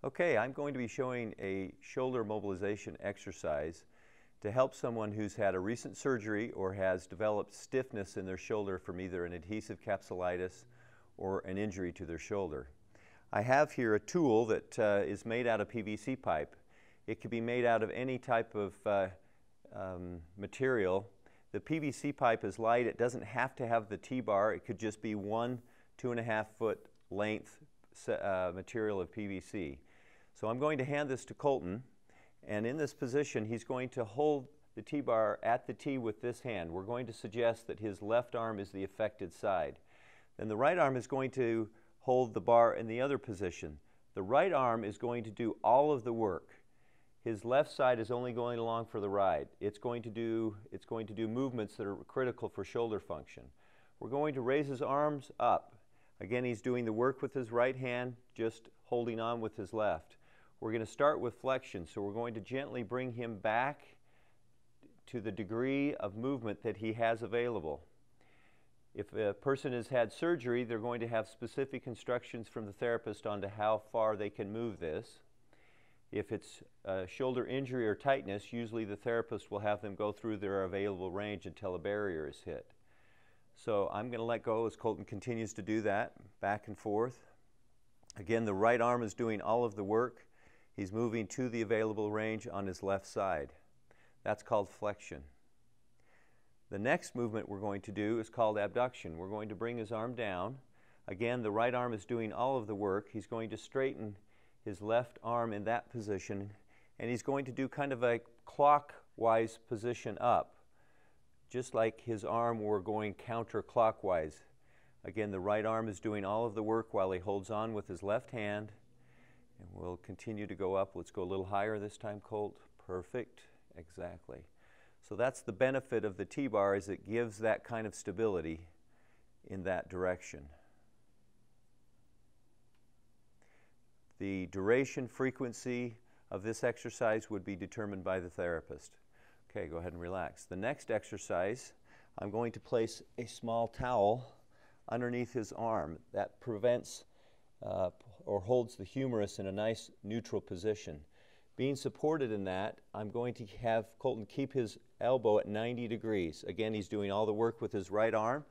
Okay, I'm going to be showing a shoulder mobilization exercise to help someone who's had a recent surgery or has developed stiffness in their shoulder from either an adhesive capsulitis or an injury to their shoulder. I have here a tool that is made out of PVC pipe. It could be made out of any type of material. The PVC pipe is light. It doesn't have to have the T-bar. It could just be 2.5 foot length material of PVC. So I'm going to hand this to Colton, and in this position he's going to hold the T-bar at the T with this hand. We're going to suggest that his left arm is the affected side. Then the right arm is going to hold the bar in the other position. The right arm is going to do all of the work. His left side is only going along for the ride. It's going to do movements that are critical for shoulder function. We're going to raise his arms up. Again, he's doing the work with his right hand, just holding on with his left. We're going to start with flexion, so we're going to gently bring him back to the degree of movement that he has available. If a person has had surgery, they're going to have specific instructions from the therapist on to how far they can move this. If it's a shoulder injury or tightness, usually the therapist will have them go through their available range until a barrier is hit. So I'm going to let go as Colton continues to do that, back and forth. Again, the right arm is doing all of the work. He's moving to the available range on his left side. That's called flexion. The next movement we're going to do is called abduction. We're going to bring his arm down. Again, the right arm is doing all of the work. He's going to straighten his left arm in that position, and he's going to do kind of a clockwise position up, just like his arm were going counterclockwise. Again, the right arm is doing all of the work while he holds on with his left hand. And we'll continue to go up. Let's go a little higher this time, Colt. Perfect. Exactly. So that's the benefit of the T-bar, is it gives that kind of stability in that direction. The duration, frequency of this exercise would be determined by the therapist. Okay, go ahead and relax. The next exercise, I'm going to place a small towel underneath his arm. That prevents or holds the humerus in a nice neutral position. Being supported in that, I'm going to have Colton keep his elbow at 90 degrees. Again, he's doing all the work with his right arm.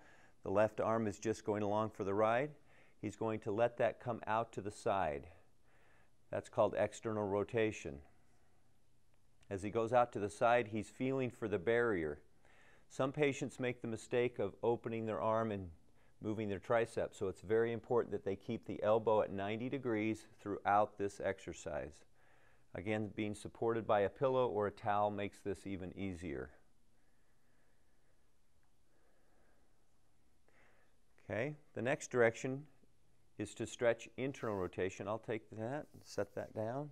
The left arm is just going along for the ride. He's going to let that come out to the side. That's called external rotation. As he goes out to the side, he's feeling for the barrier. Some patients make the mistake of opening their arm and moving their triceps, so it's very important that they keep the elbow at 90 degrees throughout this exercise. Again, being supported by a pillow or a towel makes this even easier. Okay, the next direction is to stretch internal rotation. I'll take that and set that down.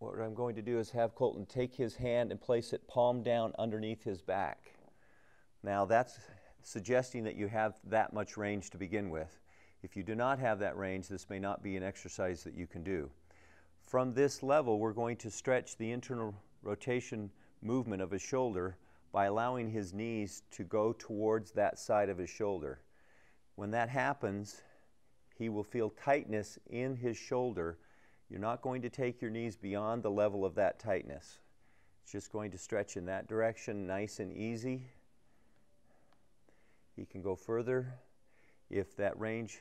What I'm going to do is have Colton take his hand and place it palm down underneath his back. Now that's suggesting that you have that much range to begin with. If you do not have that range, this may not be an exercise that you can do. From this level, we're going to stretch the internal rotation movement of his shoulder by allowing his knees to go towards that side of his shoulder. When that happens, he will feel tightness in his shoulder. You're not going to take your knees beyond the level of that tightness. It's just going to stretch in that direction, nice and easy. He can go further. If that range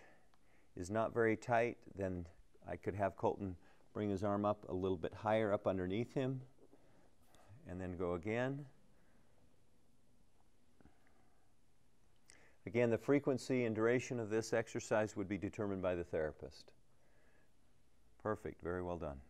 is not very tight, then I could have Colton bring his arm up a little bit higher up underneath him, and then go again. Again, the frequency and duration of this exercise would be determined by the therapist. Perfect. Very well done.